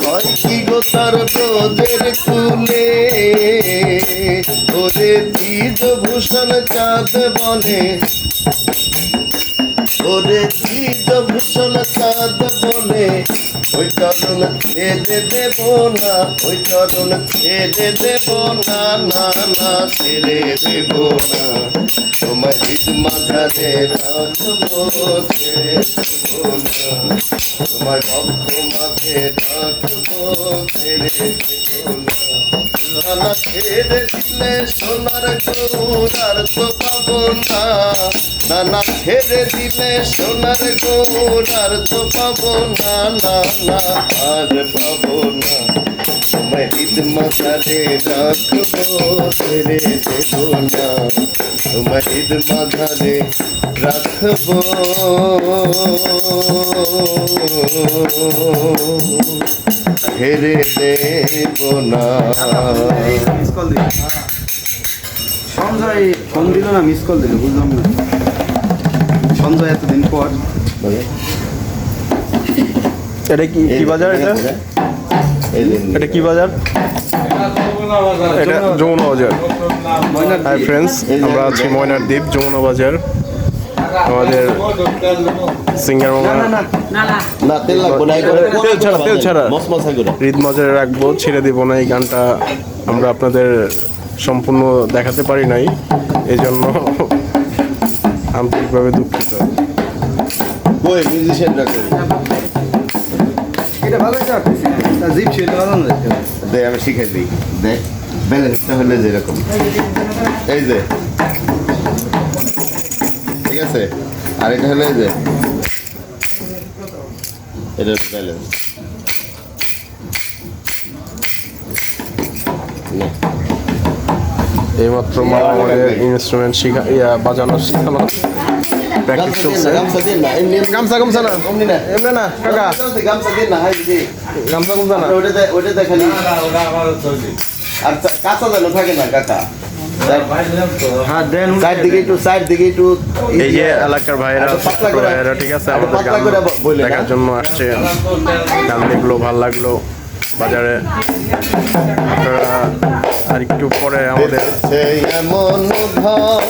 হয় কি গো তার ব্রজের কুলে, ওরে দ্বিজ ভূষণ চাঁদ বলে, ওরে দ্বিজ ভূষণ চাঁদ বলে, ওই চরণ ছেড়ে দেব না, ওই চরণ ছেড়ে দেব না, না না ছেড়ে দেব না, তোমার হৃদ মাঝারে রাখবো, ছেড়ে দেব না, তোমার ভক্ত মাঝে রাখবো, ছেড়ে দেব না, না ছেড়ে দিলে সোনার গৌর আর তো পাবো না, না না ছেড়ে দিলে সোনার গৌর আর তো পাবো না, না না আর পাবো না, তোমার হৃদ মাঝারে রাখবো, ছেড়ে দেব না, তোমার হৃদ মাঝারে রাখবো, ছেড়ে দেব না। সঞ্জয় ফোন দিল না, মিস কল দিল, বুঝলাম না সঞ্জয় এতদিন পর। এটা কি কি বাজার? এটা কি বাজার? এটা যমুনা বাজার। হাই ফ্রেন্ডস, আমরা আছি ময়নার দ্বীপ যমুনা বাজার। আমাদের সিঙ্গার মামা না তেল লাগবো না, তেল ছাড়া মশমশা করে হৃদ মাঝারে রাখবো, ছেড়ে দিব না। এই গানটা আমরা আপনাদের সম্পূর্ণ দেখাতে পারি নাই, এই জন্য আন্তরিকভাবে দুঃখিত। কই মিউজিশিয়ানরা কই? এটা ভালো একটা জিপ ছিল, ভালো না? দে আমি শিখাই দিই, দেখ ব্যালেন্সটা হলে যেরকম, এই যে ঠিক আছে, আর এটা হলে এই যে এটা ব্যালেন্স, এইমাত্র মামা আমাদের ইনস্ট্রুমেন্ট বাজানো শেখানো প্র্যাকটিস চলছে। গামছা দিন না, এমনি গামছা গামছা না, এমনি না, এমনি না কাকা, গামছা দিন না, হাই দিদি গামছা গামছা না। ওটা দেখালি, আর কাঁচা যেন থাকে না কাকা, হ্যাঁ দেন, সাইড দিকে একটু এই যে এলাকার ভাইরা ভাইরা ঠিক আছে, আমাদের গান দেখার জন্য আসছে, গান দেখলো ভালো লাগলো বাজারে। আপনারা আর একটু পরে আমাদের এমন ঘর,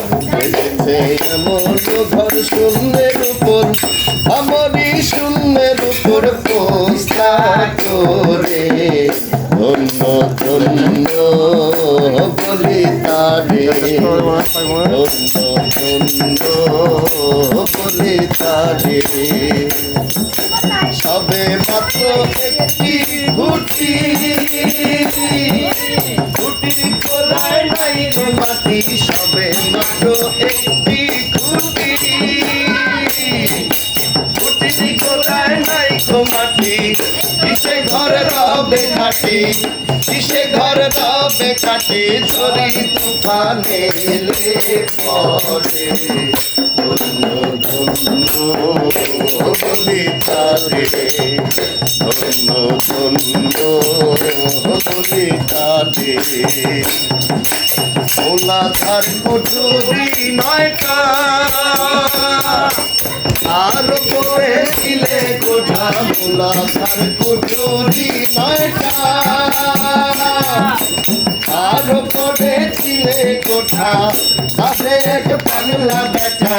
এমন ঘর শূন্যের উপর, আমারই শূন্যের উপর পোস্তা করে, ধন্য ধন্য বলি তারে, ধন্য ধন্য বলি তারে, সবে মাত্র একটি ঘুটি, ঘুটির কোলায় নাই রে মাটি, সবে মাত্র একটি ঘুটি, ঘুটির কোলায় নাই গো মাটি, কিসে ঘর রবে খাটি, কিসে ঘর রবে খাটি, ঝড়ি তুফানে এলে পড়ে, ধন্য ধন্য বলি তারে, ধন্য ধন্য বলি তারে, ওলাধার কুঠুরি নয়টা, আর পরে দিলে কোঠা, ওলাধার কুঠুরি নয়টা, আর পরে দিলে কোঠা, তাতে এক পাগলা বেটা,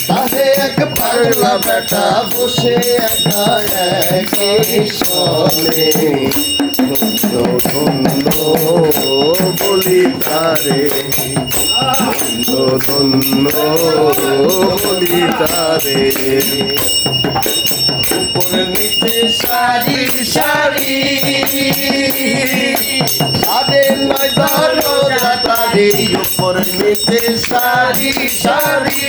তাতে এক পাগলা বেটা বসে একা একই সনে, ধন্য ধন্য বলি তারে, ধন্য ধন্য বলি তারে, উপরে নিচে সারি সারি, সারে নয় দরজারি, উপরে নিচে সারি সারি,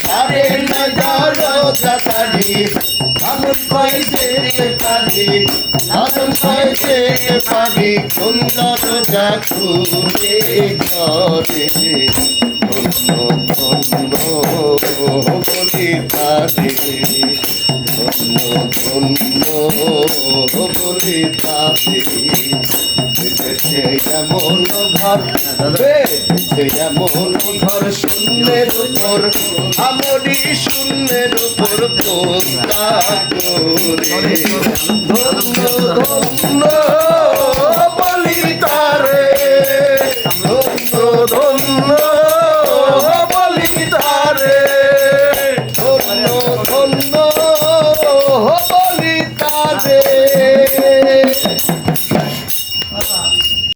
সারে নয় দরজারি, মানুষ কয় যেতে পারি, মানুষ কয় যেতে পারি, কোন দরজা খুলে ঘরে, ধন্য ধন্য বলি তারে, ধন্য ধন্য ধন্য বলি তাতে বেঁচেছে এমন ঘর বেঁচেছে এমন ঘর শূন্যের উপর আমরি শূন্যের উপর পোস্তা করে ধন্য ধন্য